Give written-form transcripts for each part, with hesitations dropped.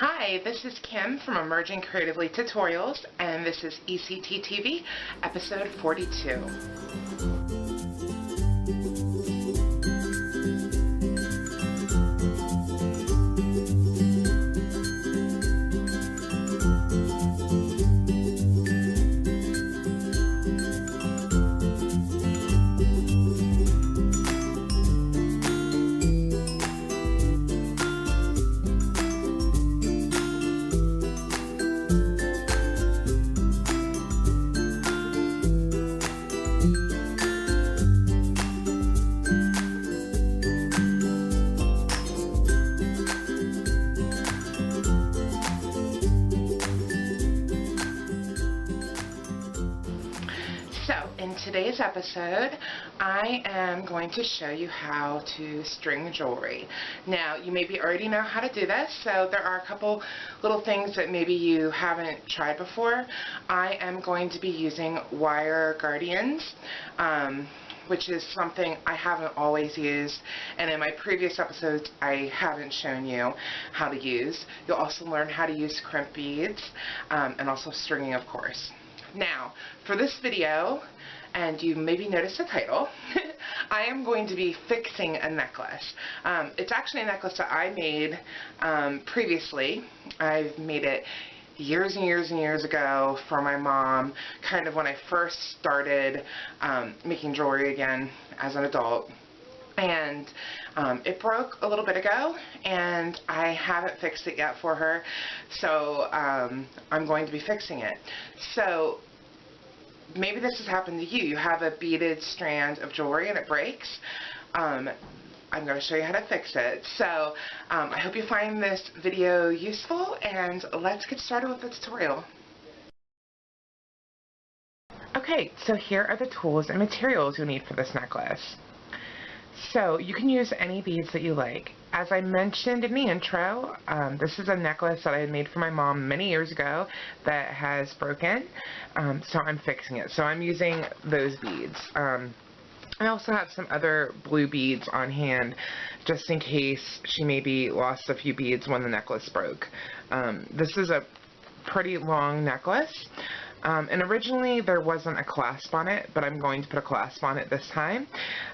Hi, this is Kim from Emerging Creatively Tutorials, and this is ECT TV, episode 42. In today's episode, I am going to show you how to string jewelry. Now, you maybe already know how to do this, so there are a couple little things that maybe you haven't tried before. I am going to be using wire guardians, which is something I haven't always used, and in my previous episodes I haven't shown you how to use. You'll also learn how to use crimp beads, and also stringing, of course. Now, for this video, and you maybe noticed the title, I am going to be fixing a necklace. It's actually a necklace that I made previously. I've made it years and years and years ago for my mom, kind of when I first started making jewelry again as an adult. And it broke a little bit ago, and I haven't fixed it yet for her, so I'm going to be fixing it. So maybe this has happened to you. You have a beaded strand of jewelry and it breaks. I'm going to show you how to fix it. So I hope you find this video useful, and let's get started with the tutorial. Okay, so here are the tools and materials you'll need for this necklace. So you can use any beads that you like. As I mentioned in the intro, this is a necklace that I had made for my mom many years ago that has broken, so I'm fixing it. So I'm using those beads. I also have some other blue beads on hand just in case she maybe lost a few beads when the necklace broke. This is a pretty long necklace. And originally there wasn't a clasp on it, but I'm going to put a clasp on it this time,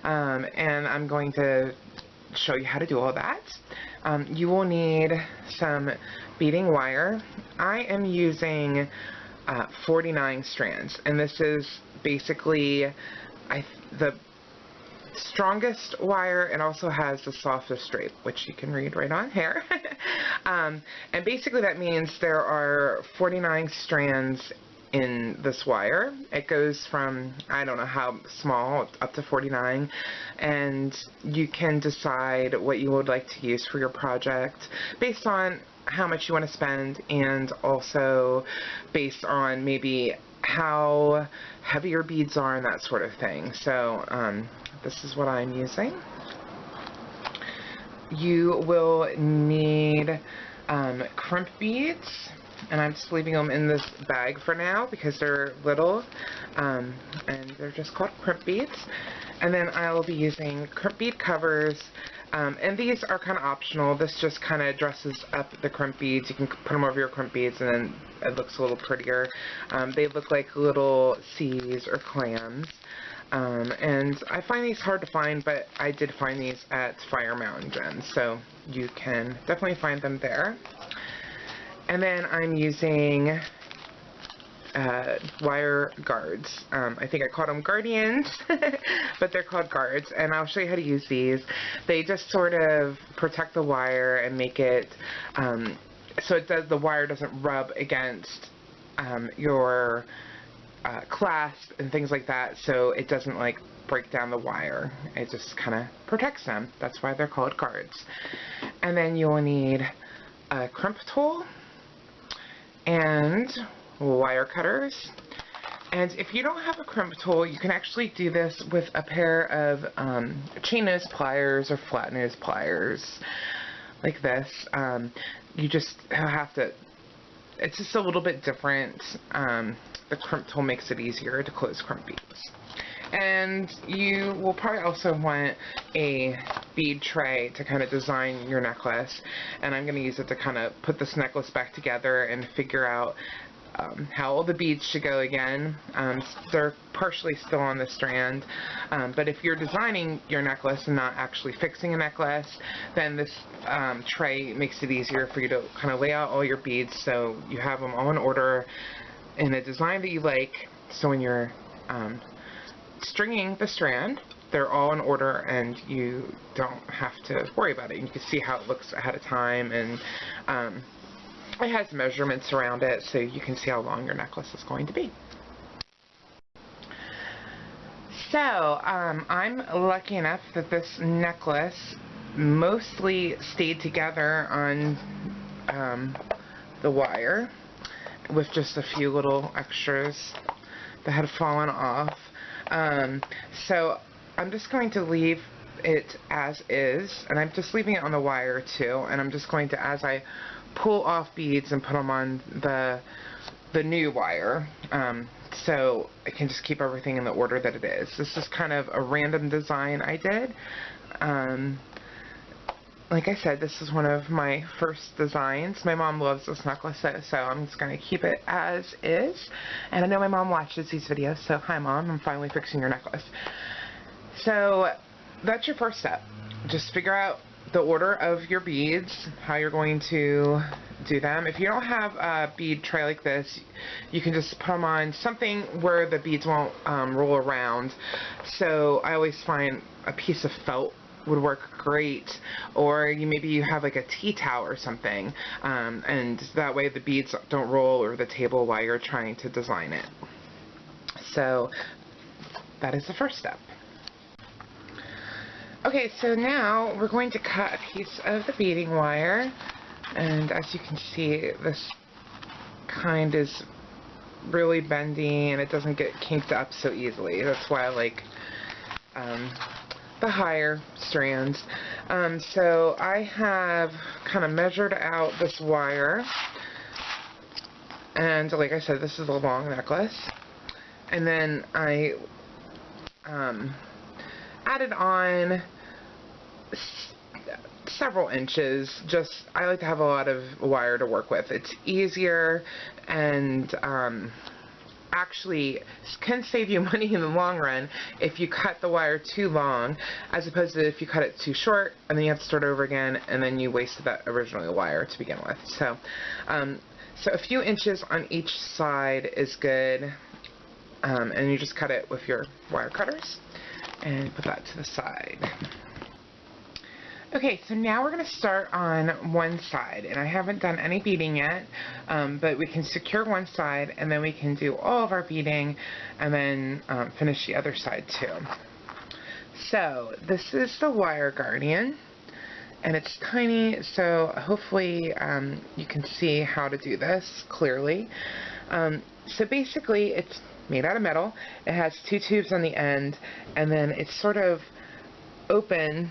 and I'm going to show you how to do all that. You will need some beading wire. I am using 49 strands, and this is basically the strongest wire. It also has the softest drape, which you can read right on here. And basically that means there are 49 strands in this wire. It goes from, I don't know how small, up to 49, and you can decide what you would like to use for your project based on how much you want to spend, and also based on maybe how heavy your beads are and that sort of thing. So this is what I'm using. You will need crimp beads, and I'm just leaving them in this bag for now because they're little, and they're just called crimp beads. And then I will be using crimp bead covers, and these are kind of optional. This just kind of dresses up the crimp beads. You can put them over your crimp beads and then it looks a little prettier. They look like little seas or clams. And I find these hard to find, but I did find these at Fire Mountain Gems, so you can definitely find them there. And then I'm using wire guards. I think I called them guardians, but they're called guards, and I'll show you how to use these. They just sort of protect the wire and make it so the wire doesn't rub against your clasp and things like that, so it doesn't like break down the wire. It just kind of protects them. That's why they're called guards. And then you'll need a crimp tool and wire cutters. And if you don't have a crimp tool, you can actually do this with a pair of chain nose pliers or flat nose pliers like this. You just have to, it's just a little bit different. The crimp tool makes it easier to close crimp beads. And you will probably also want a bead tray to kind of design your necklace, and I'm going to use it to kind of put this necklace back together and figure out how all the beads should go again. They're partially still on the strand, but if you're designing your necklace and not actually fixing a necklace, then this tray makes it easier for you to kind of lay out all your beads so you have them all in order in a design that you like, so when you're stringing the strand, they're all in order and you don't have to worry about it. You can see how it looks ahead of time, and it has measurements around it so you can see how long your necklace is going to be. So I'm lucky enough that this necklace mostly stayed together on the wire, with just a few little extras that had fallen off. So I'm just going to leave it as is, and I'm just leaving it on the wire too, and I'm just going to, as I pull off beads and put them on the new wire, so I can just keep everything in the order that it is. This is kind of a random design I did. Like I said, this is one of my first designs. My mom loves this necklace, so I'm just going to keep it as is. And I know my mom watches these videos, so hi Mom, I'm finally fixing your necklace. So that's your first step. Just figure out the order of your beads, how you're going to do them. If you don't have a bead tray like this, you can just put them on something where the beads won't roll around. So I always find a piece of felt would work great, or maybe you have like a tea towel or something, and that way the beads don't roll over the table while you're trying to design it. So that is the first step. Okay, so now we're going to cut a piece of the beading wire, and as you can see, this kind is really bendy and it doesn't get kinked up so easily. That's why I like the higher strands. So I have kind of measured out this wire, and like I said, this is a long necklace, and then I added on several inches. Just, I like to have a lot of wire to work with. It's easier, and actually can save you money in the long run if you cut the wire too long, as opposed to if you cut it too short and then you have to start over again and then you wasted that original wire to begin with. So so a few inches on each side is good, and you just cut it with your wire cutters and put that to the side. Okay, so now we're going to start on one side, and I haven't done any beading yet, but we can secure one side and then we can do all of our beading and then finish the other side too. So this is the wire guardian, and it's tiny, so hopefully you can see how to do this clearly. So basically it's made out of metal. It has two tubes on the end, and then it's sort of open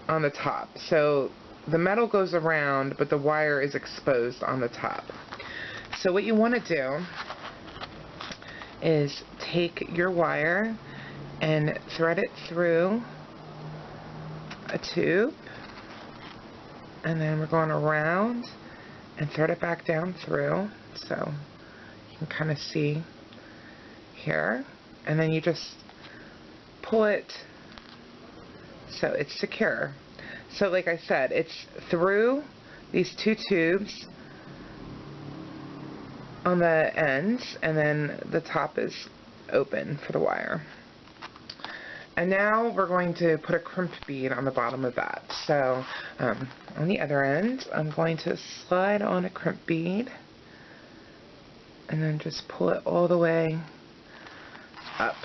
on the top. So the metal goes around, but the wire is exposed on the top. So what you want to do is take your wire and thread it through a tube, and then we're going around and thread it back down through, so you can kind of see here, and then you just pull it so it's secure. So like I said, it's through these two tubes on the ends, and then the top is open for the wire. And now we're going to put a crimp bead on the bottom of that. So on the other end, I'm going to slide on a crimp bead and then just pull it all the way up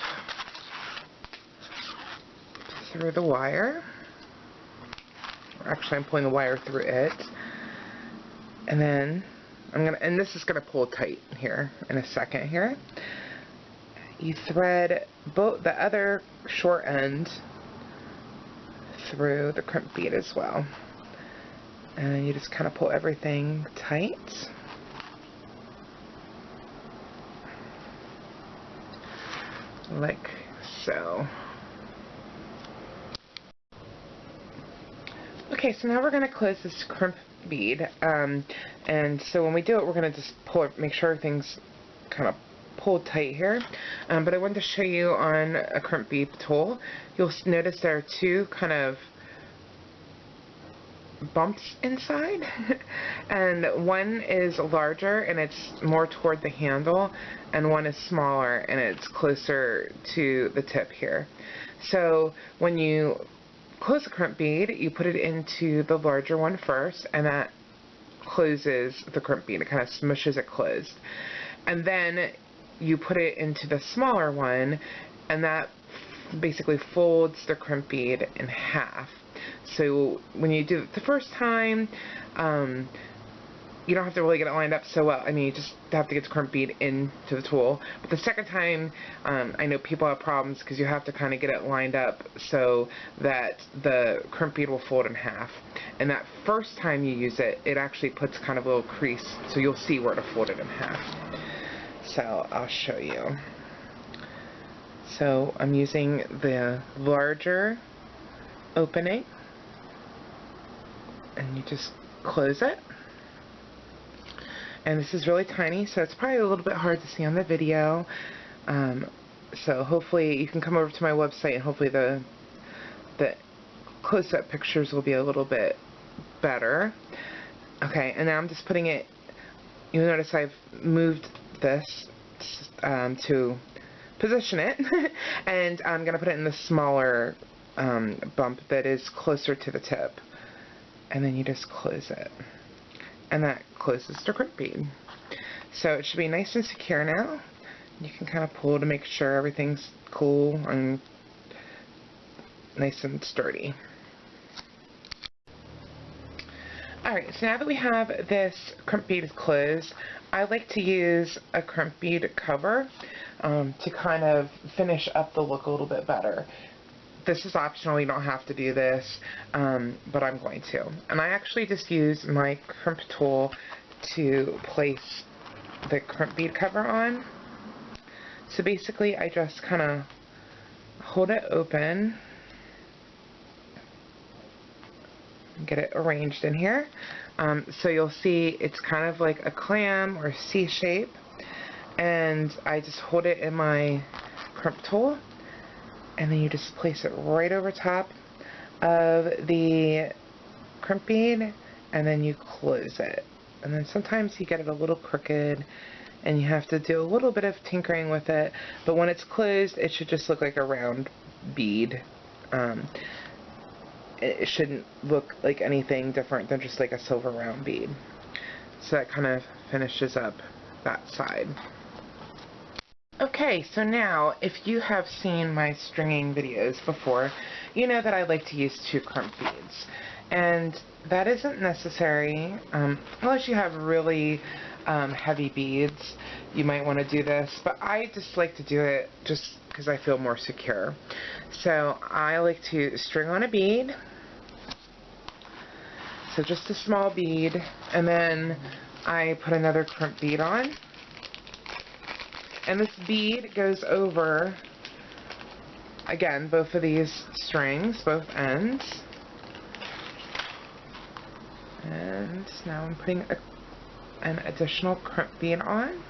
through the wire. Actually, I'm pulling the wire through it, and then and this is gonna pull tight here in a second here. You thread both the other short end through the crimp bead as well, and you just kind of pull everything tight. Like So, okay, so now we're going to close this crimp bead, and so when we do it, we're going to just pull it, make sure everything's kind of pulled tight here, but I wanted to show you on a crimp bead tool. You'll notice there are two kind of bumps inside, and one is larger and it's more toward the handle, and one is smaller and it's closer to the tip here. So when you close a crimp bead, you put it into the larger one first, and that closes the crimp bead. It kind of smushes it closed. And then you put it into the smaller one, and that basically folds the crimp bead in half. So when you do it the first time, you don't have to really get it lined up so well. I mean, you just have to get the crimp bead into the tool. But the second time, I know people have problems because you have to kind of get it lined up so that the crimp bead will fold in half. And that first time you use it, it actually puts kind of a little crease, so you'll see where to fold it in half. So I'll show you. So I'm using the larger opening, and you just close it. And this is really tiny, so it's probably a little bit hard to see on the video. So hopefully you can come over to my website, and hopefully the close-up pictures will be a little bit better. Okay, and now I'm just putting it, you'll notice I've moved this to position it, and I'm going to put it in the smaller bump that is closer to the tip, and then you just close it, and that closes the crimp bead. So it should be nice and secure now. You can kind of pull to make sure everything's cool and nice and sturdy. Alright, so now that we have this crimp bead closed, I like to use a crimp bead cover to kind of finish up the look a little bit better. This is optional, you don't have to do this, but I'm going to. And I actually just use my crimp tool to place the crimp bead cover on. So basically I just kind of hold it open, get it arranged in here. So you'll see it's kind of like a clam or C shape, and I just hold it in my crimp tool, and then you just place it right over top of the crimp bead, and then you close it. And then sometimes you get it a little crooked and you have to do a little bit of tinkering with it, but when it's closed it should just look like a round bead. It shouldn't look like anything different than just like a silver round bead. So that kind of finishes up that side. Okay, so now if you have seen my stringing videos before, you know that I like to use 2 crimp beads. And that isn't necessary unless you have really heavy beads. You might want to do this, but I just like to do it just because I feel more secure. So I like to string on a bead, so just a small bead, and then I put another crimp bead on, and this bead goes over, again, both of these strings, both ends. And now I'm putting an additional crimp bead on,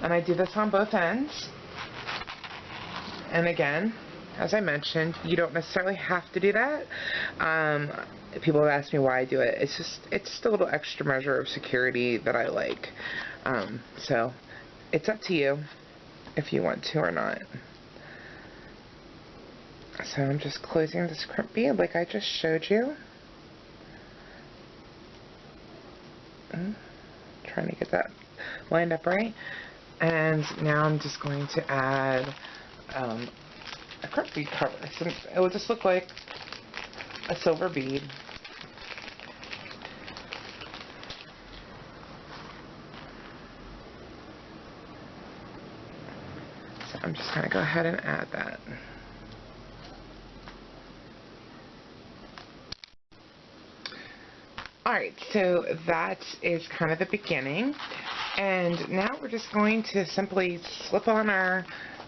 and I do this on both ends. And again, as I mentioned, you don't necessarily have to do that. People have asked me why I do it. It's just a little extra measure of security that I like. So it's up to you if you want to or not. So I'm just closing this crimp bead like I just showed you. Trying to get that lined up right. And now I'm just going to add a crimp bead cover. So it will just look like a silver bead. So I'm just going to go ahead and add that. Alright, so that is kind of the beginning, and now we're just going to simply slip on our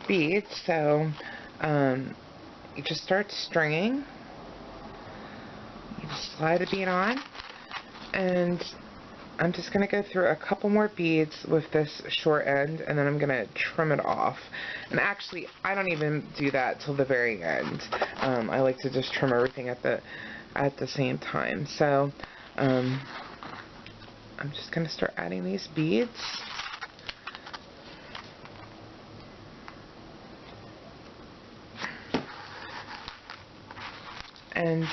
beads. So you just start stringing. You just slide a bead on, and I'm just going to go through a couple more beads with this short end, and then I'm going to trim it off. And actually, I don't even do that till the very end. I like to just trim everything at the same time. So I'm just going to start adding these beads. And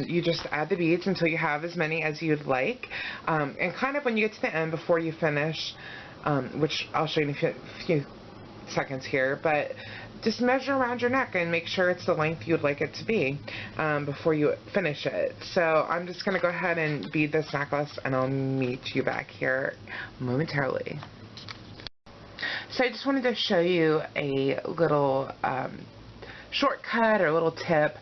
you just add the beads until you have as many as you'd like. And kind of when you get to the end before you finish, which I'll show you in a few seconds here, but just measure around your neck and make sure it's the length you'd like it to be before you finish it. So I'm just going to go ahead and bead this necklace, and I'll meet you back here momentarily. So I just wanted to show you a little shortcut or a little tip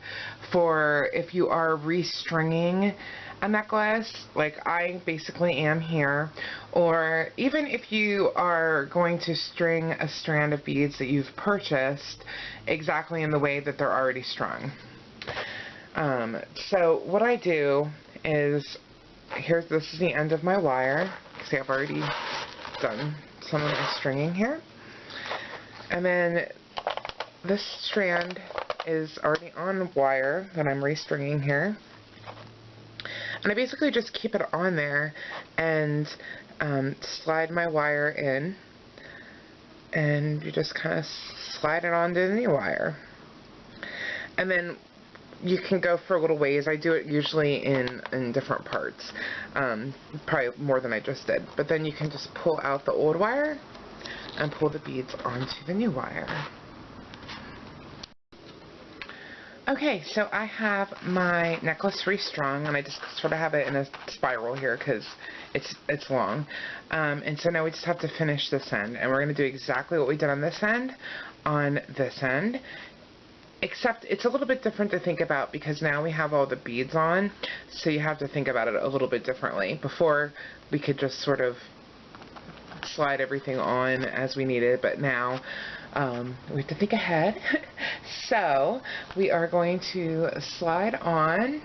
for if you are restringing a necklace like I basically am here, or even if you are going to string a strand of beads that you've purchased exactly in the way that they're already strung. So what I do is, this is the end of my wire. See, I've already done some of my stringing here, and then this strand is already on wire that I'm restringing here, and I basically just keep it on there and slide my wire in, and you just kind of slide it onto the new wire. And then you can go for a little ways. I do it usually in different parts, probably more than I just did, but then you can just pull out the old wire and pull the beads onto the new wire. Okay, so I have my necklace restrung, and I just sort of have it in a spiral here because it's long. And so now we just have to finish this end, and we're going to do exactly what we did on this end, except it's a little bit different to think about because now we have all the beads on, so you have to think about it a little bit differently. Before, we could just sort of slide everything on as we needed, but now we have to think ahead. So we are going to slide on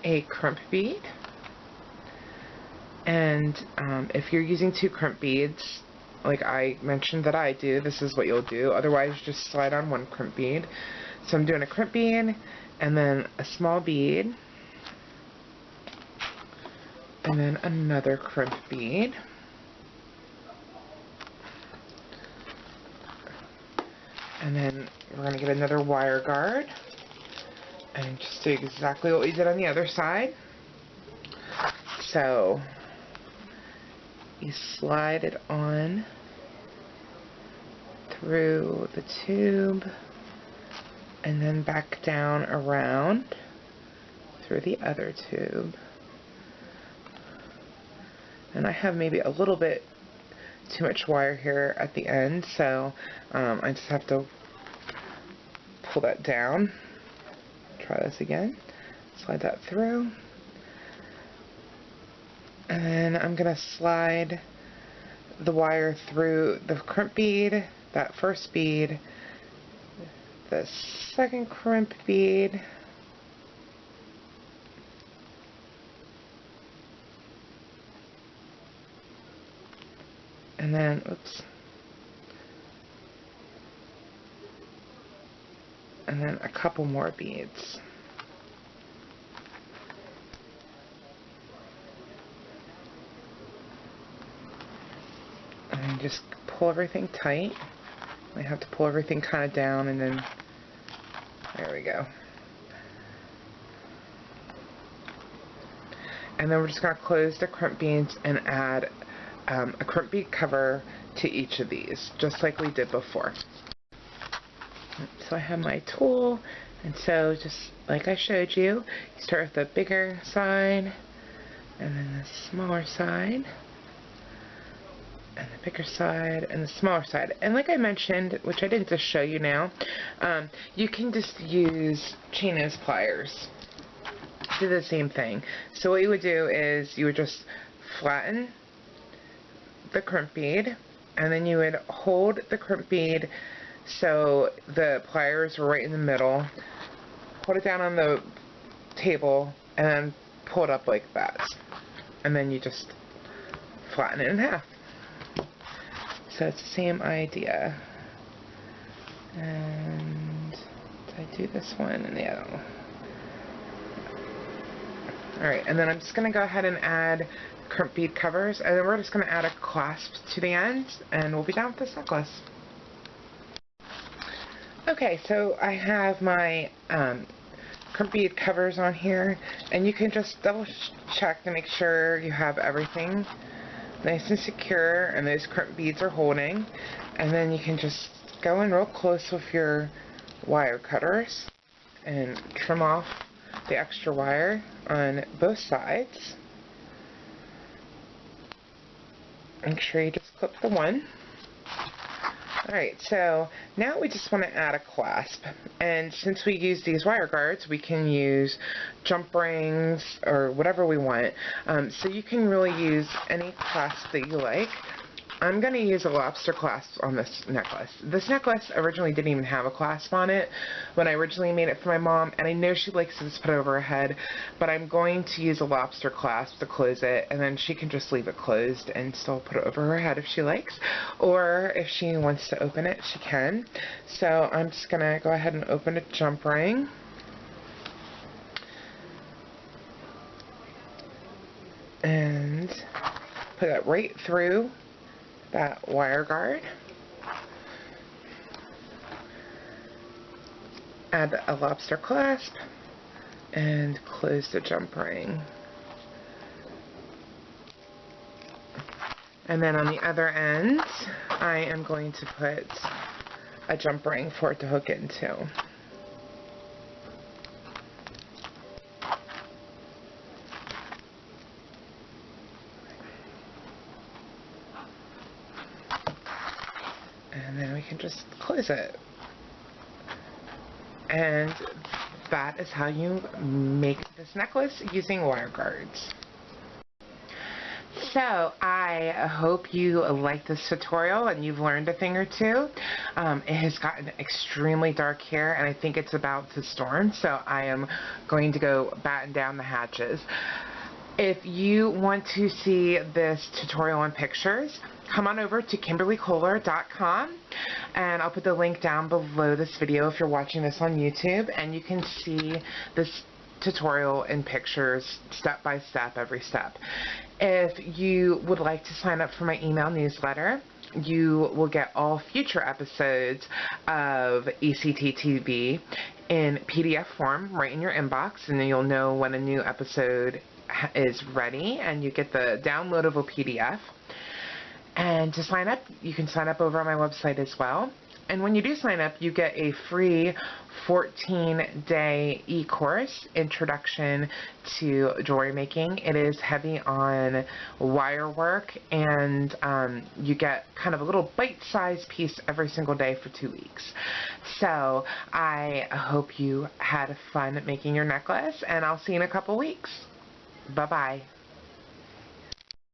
a crimp bead, and if you're using 2 crimp beads like I mentioned that I do, this is what you'll do. Otherwise, just slide on 1 crimp bead. So I'm doing a crimp bead and then a small bead and then another crimp bead. And then we're going to get another wire guard and just do exactly what we did on the other side. So you slide it on through the tube and then back down around through the other tube. And I have maybe a little bit too much wire here at the end, so I just have to pull that down. Try this again. Slide that through. And then I'm going to slide the wire through the crimp bead, that first bead, the second crimp bead, and then, oops, and then a couple more beads. And just pull everything tight. I have to pull everything kind of down, and then there we go. And then we're just going to close the crimp beads and add a crimp bead cover to each of these, just like we did before. So I have my tool, and so just like I showed you, you start with the bigger side, and then the smaller side, and the bigger side, and the smaller side. And like I mentioned, which I didn't just show you now, you can just use chain nose pliers to do the same thing. So what you would do is you would just flatten the crimp bead, and then you would hold the crimp bead So the pliers are right in the middle. Put it down on the table and then pull it up like that. And then you just flatten it in half. So it's the same idea. And did I do this one and the other one? Alright, and then I'm just going to go ahead and add crimp bead covers, and then we're just going to add a clasp to the end, and we'll be done with this necklace. Okay, so I have my crimp bead covers on here, and you can just double check to make sure you have everything nice and secure and those crimp beads are holding, and then you can just go in real close with your wire cutters and trim off the extra wire on both sides. Make sure you just clip the one. Alright, so now we just want to add a clasp, and since we use these wire guards, we can use jump rings or whatever we want, so you can really use any clasp that you like. I'm going to use a lobster clasp on this necklace. This necklace originally didn't even have a clasp on it when I originally made it for my mom, and I know she likes to just put it over her head, but I'm going to use a lobster clasp to close it, and then she can just leave it closed and still put it over her head if she likes, or if she wants to open it, she can. So I'm just going to go ahead and open a jump ring. And put it right through that wire guard. Add a lobster clasp and close the jump ring. And then on the other end, I am going to put a jump ring for it to hook into. And then we can just close it. And that is how you make this necklace using wire guards. So I hope you liked this tutorial and you've learned a thing or two. It has gotten extremely dark here, and I think it's about to storm, so I am going to go batten down the hatches. If you want to see this tutorial in pictures, come on over to KimberlyKoehler.com, and I'll put the link down below this video if you're watching this on YouTube, and you can see this tutorial in pictures step by step, every step. If you would like to sign up for my email newsletter, you will get all future episodes of ECT TV in PDF form right in your inbox, and then you'll know when a new episode is ready, and you get the downloadable PDF. And to sign up, you can sign up over on my website as well. And when you do sign up, you get a free 14-day e-course, Introduction to Jewelry Making. It is heavy on wire work, and you get kind of a little bite-sized piece every single day for 2 weeks. So I hope you had fun making your necklace, and I'll see you in a couple weeks. Bye-bye.